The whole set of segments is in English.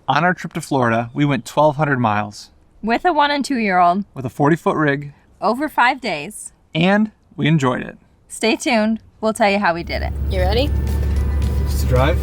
On our trip to Florida, we went 1,200 miles. With a 1 and 2-year-old. With a 40-foot rig. Over 5 days. And we enjoyed it. Stay tuned. We'll tell you how we did it. You ready? Just to drive?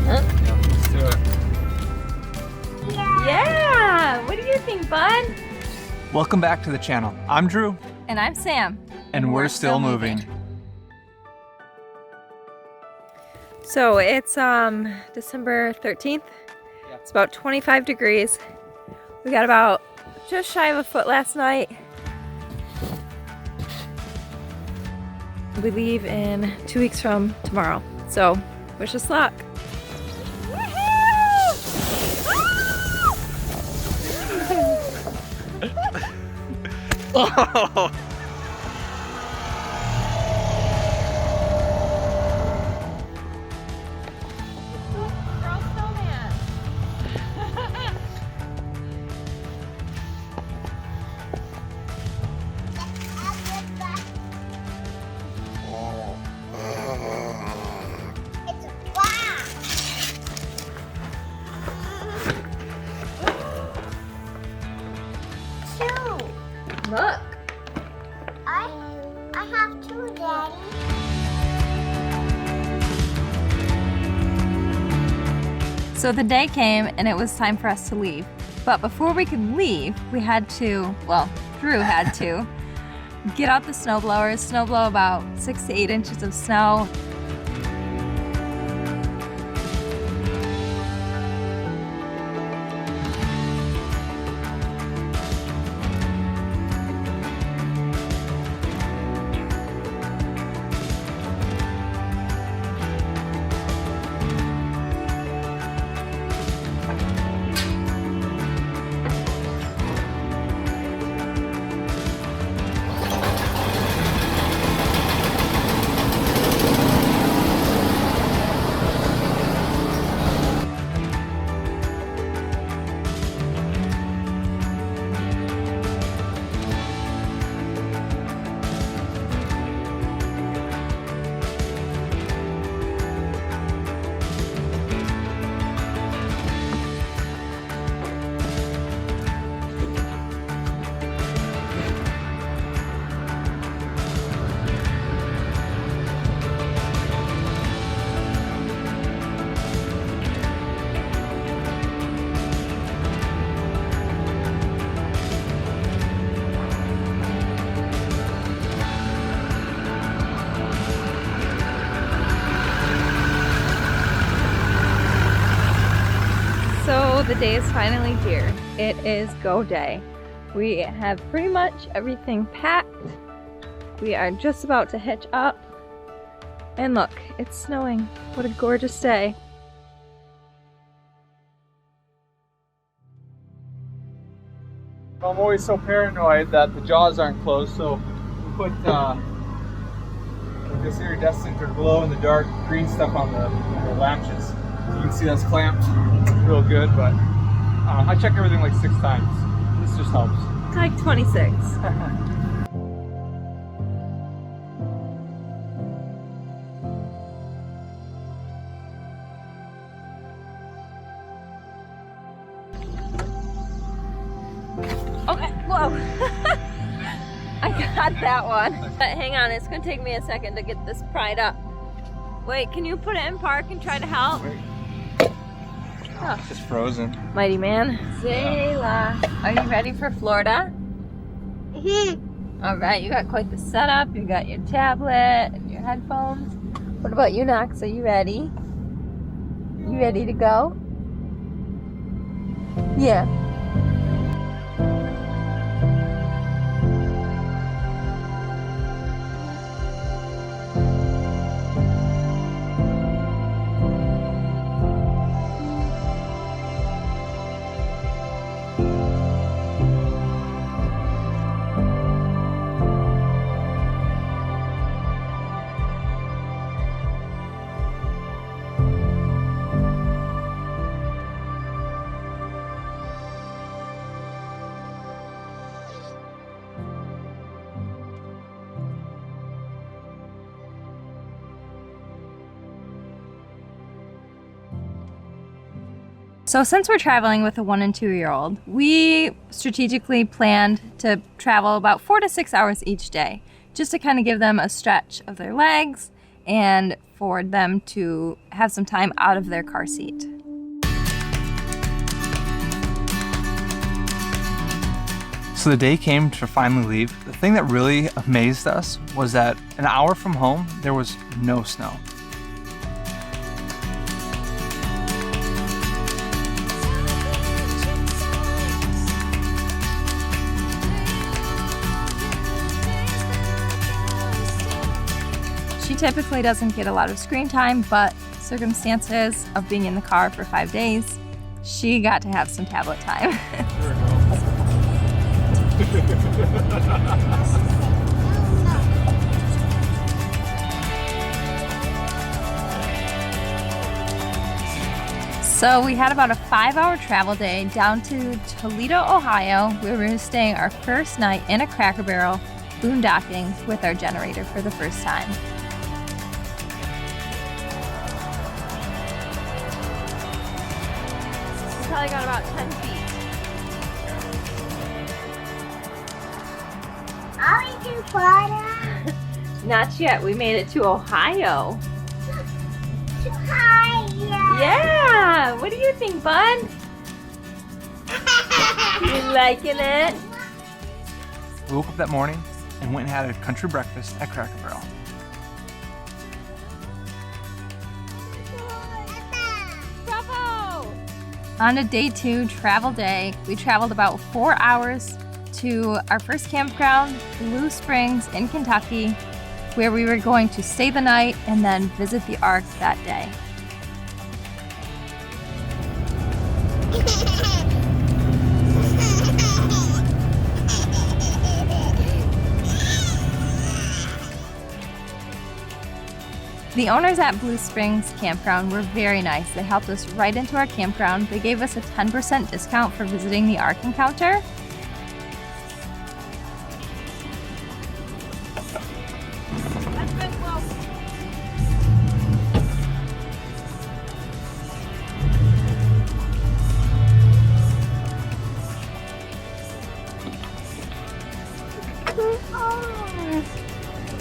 Huh? Yeah, let's do it. Yeah! What do you think, bud? Welcome back to the channel. I'm Drew. And I'm Sam. And we're still moving. So it's December 13th. Yeah. It's about 25 degrees. We got about just shy of a foot last night. We leave in 2 weeks from tomorrow. So wish us luck. Oh. Look. I have two, Daddy. So the day came and it was time for us to leave. But before we could leave, we had to, well, Drew had to, get out the snow blowers, snow blow about 6 to 8 inches of snow. So the day is finally here. It is go day. We have pretty much everything packed. We are just about to hitch up. And look, it's snowing. What a gorgeous day. I'm always so paranoid that the jaws aren't closed, so we put this iridescent or glow in the dark green stuff on the latches. So you can see that's clamped real good, but I check everything like 6 times. This just helps. It's like 26. Okay, whoa. I got that one. But hang on, it's gonna take me a second to get this pried up. Wait, can you put it in park and try to help? Wait. Oh. It's just frozen. Mighty man. Zayla. Are you ready for Florida? All right, you got quite the setup. You got your tablet and your headphones. What about you, Knox? Are you ready? You ready to go? Yeah. So since we're traveling with a 1 and 2-year-old, we strategically planned to travel about 4 to 6 hours each day, just to kind of give them a stretch of their legs and for them to have some time out of their car seat. So the day came to finally leave. The thing that really amazed us was that an hour from home, there was no snow. She typically doesn't get a lot of screen time, but circumstances of being in the car for 5 days, she got to have some tablet time. So we had about a 5-hour travel day down to Toledo, Ohio, where we were staying our first night in a Cracker Barrel, boondocking with our generator for the first time. We probably got about 10 feet. Are we in Florida? Not yet. We made it to Ohio. Too high, Yeah! What do you think, bud? You liking it? We woke up that morning and went and had a country breakfast at Cracker Barrel. Bravo! On to day 2, travel day, we traveled about 4 hours to our first campground, Blue Springs in Kentucky, where we were going to stay the night and then visit the Ark that day. The owners at Blue Springs Campground were very nice. They helped us right into our campground. They gave us a 10% discount for visiting the Ark Encounter.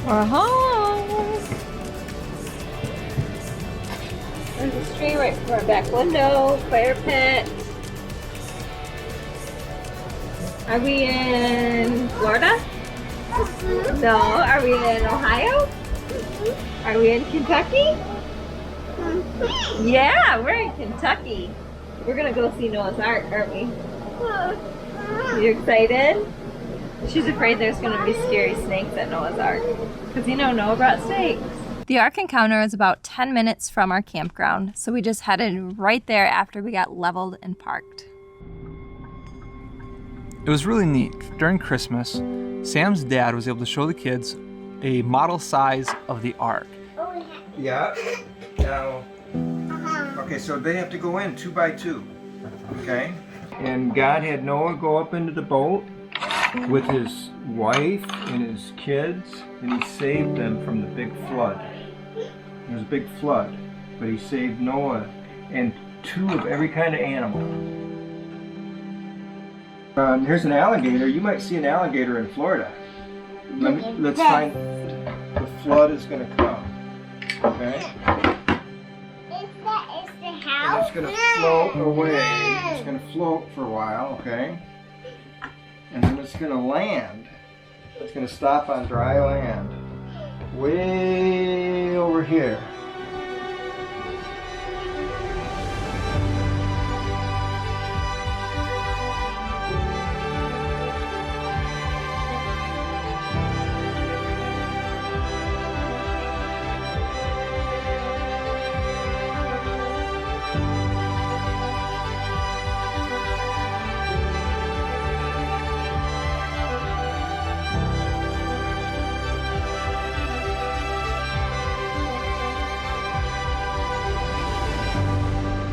We're home. There's a tree right from our back window, fire pit. Are we in Florida? No. Are we in Ohio? Are we in Kentucky? Yeah, we're in Kentucky. We're gonna go see Noah's Ark, aren't we? You excited? She's afraid there's gonna be scary snakes at Noah's Ark. Because you know Noah brought snakes. The Ark Encounter is about 10 minutes from our campground, so we just headed right there after we got leveled and parked. It was really neat. During Christmas, Sam's dad was able to show the kids a model size of the Ark. Yeah. Now, okay, so they have to go in 2 by 2. Okay. And God had Noah go up into the boat with his wife and his kids, and he saved them from the big flood. There was a big flood, but he saved Noah and 2 of every kind of animal. Here's an alligator. You might see an alligator in Florida. Let's find. The flood is going to come. Okay. Is the house? And it's going to float away. It's going to float for a while. Okay. And then it's going to land. It's going to stop on dry land. Way over here.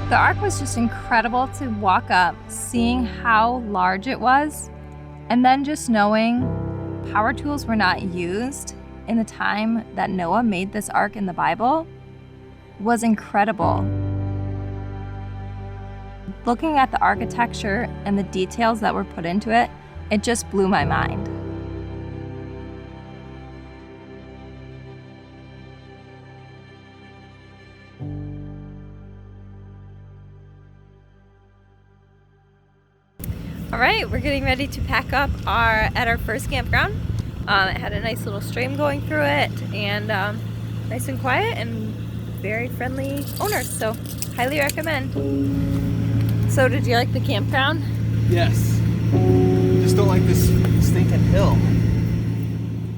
The Ark was just incredible to walk up, seeing how large it was, and then just knowing power tools were not used in the time that Noah made this Ark in the Bible was incredible. Looking at the architecture and the details that were put into it, it just blew my mind. All right, we're getting ready to pack up at our first campground. It had a nice little stream going through it, and nice and quiet and very friendly owners, so highly recommend. So did you like the campground? Yes. Just don't like this stinking hill.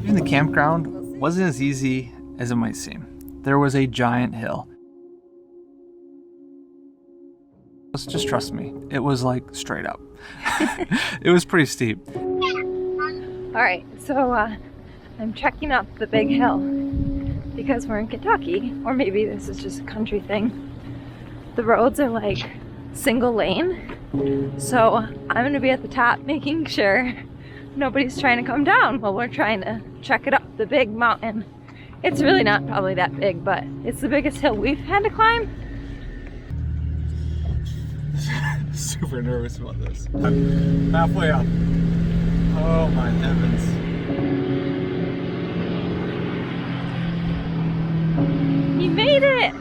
Even the campground wasn't as easy as it might seem. There was a giant hill. Just trust me, it was like straight up. It was pretty steep. All right, so I'm trekking up the big hill because we're in Kentucky, or maybe this is just a country thing. The roads are like single lane, so I'm gonna be at the top making sure nobody's trying to come down while we're trying to trek it up the big mountain. It's really not probably that big, but it's the biggest hill we've had to climb. Super nervous about this. I'm halfway up. Oh my heavens. He made it!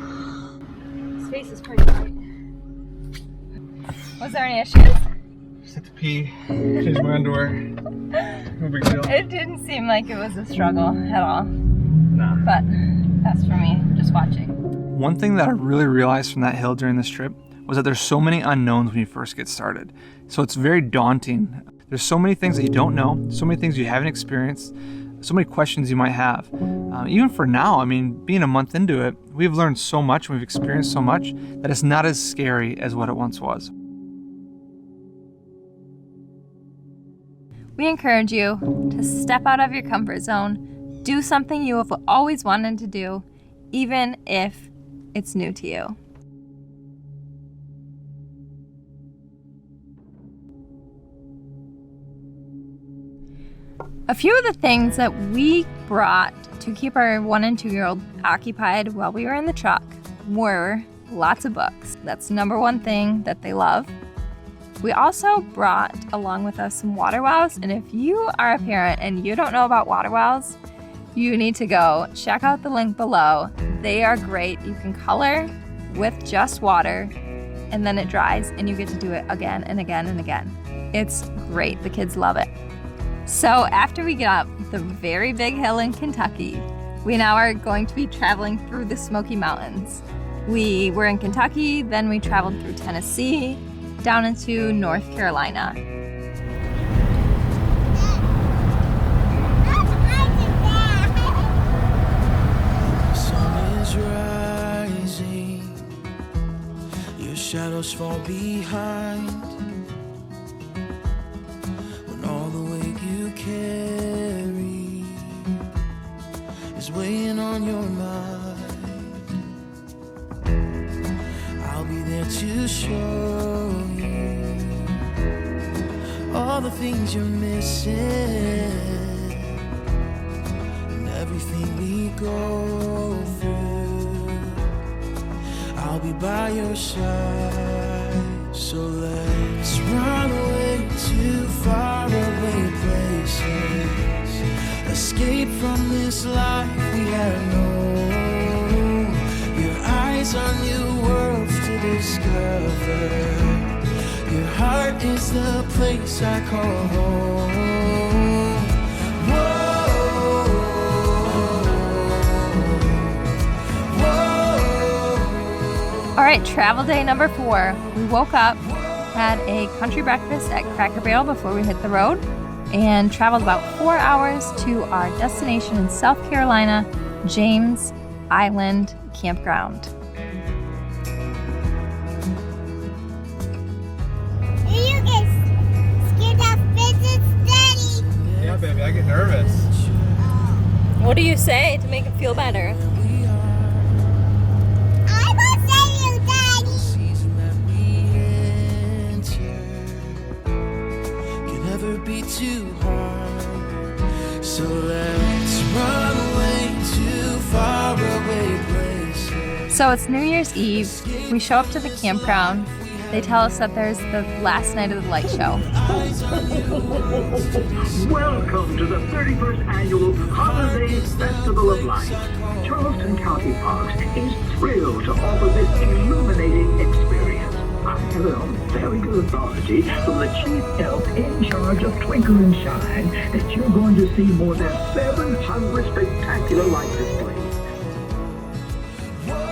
His face is pretty bright. Was there any issues? Just had to pee, change my underwear. No big deal. It didn't seem like it was a struggle at all. Nah. But that's for me, just watching. One thing that I really realized from that hill during this trip was that there's so many unknowns when you first get started. So it's very daunting. There's so many things that you don't know, so many things you haven't experienced, so many questions you might have. Even for now, I mean, being a month into it, we've learned so much, we've experienced so much that it's not as scary as what it once was. We encourage you to step out of your comfort zone, do something you have always wanted to do, even if it's new to you. A few of the things that we brought to keep our 1 and 2-year-old occupied while we were in the truck were lots of books. That's the #1 thing that they love. We also brought along with us some water wells, and if you are a parent and you don't know about water wells, you need to go check out the link below. They are great. You can color with just water, and then it dries, and you get to do it again and again and again. It's great. The kids love it. So after we get up the very big hill in Kentucky, we now are going to be traveling through the Smokey Mountains. We were in Kentucky, then we traveled through Tennessee, down into North Carolina. The sun is rising, your shadows fall behind. When all the weight you carry is weighing on your mind, I'll be there to show you all the things you're missing, and everything we go through. I'll be by your side, so let's run away to faraway places, escape from this life we have known. Your eyes are new worlds to discover. Your heart is the place I call home. Whoa, whoa. All right, travel day number 4. We woke up, had a country breakfast at Cracker Barrel before we hit the road, and traveled about 4 hours to our destination in South Carolina, James Island Campground. You get scared of visits, Daddy. Yeah, baby, I get nervous. What do you say to make it feel better? I will save you, Daddy. Season that we enter can never be too hard. So let's run away to faraway places. So it's New Year's Eve. We show up to the campground. They tell us that there's the last night of the light show. Welcome to the 31st Annual Holiday Festival of Lights. Charleston County Parks is thrilled to offer this illuminating experience. I have it on very good authority from the chief elf in charge of Twinkle and Shine that you're going to see more than 700 spectacular light displays.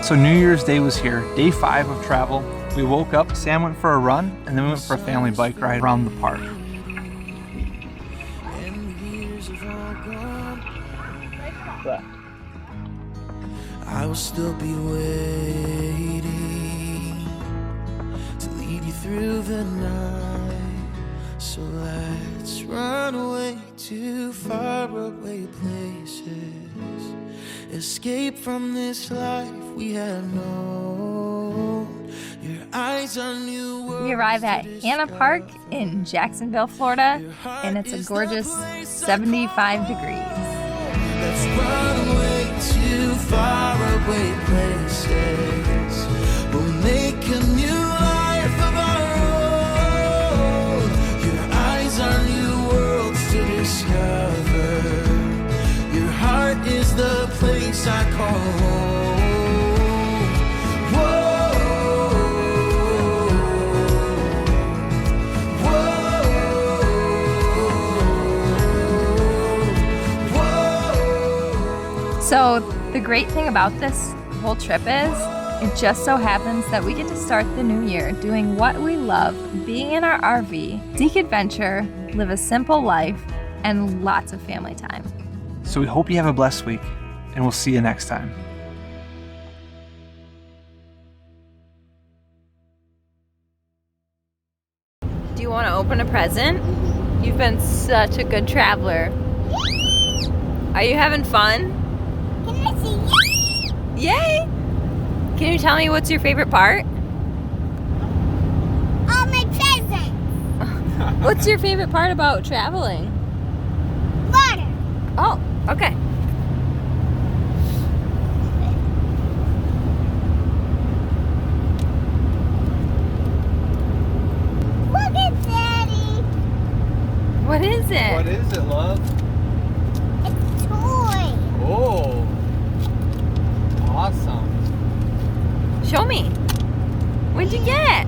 So New Year's Day was here, day 5 of travel. We woke up, Sam went for a run, and then we went for a family bike ride around the park. I will still be waiting to lead you through the night. So let's run away to faraway places, escape from this life we have known. Your eyes are new worlds. We arrive at Hannah Park in Jacksonville, Florida, and it's a gorgeous 75 degrees. Let's run away to faraway places. We'll make a new life of our own. Your eyes are new worlds to discover. Your heart is the place I call home. So the great thing about this whole trip is it just so happens that we get to start the new year doing what we love, being in our RV, seek adventure, live a simple life, and lots of family time. So we hope you have a blessed week, and we'll see you next time. Do you want to open a present? You've been such a good traveler. Are you having fun? Can I see you? Yay! Can you tell me what's your favorite part? All my presents. What's your favorite part about traveling? Water. Oh, okay. Look at Daddy. What is it? What is it, love? It's a toy. Oh, awesome. Show me. What'd you get?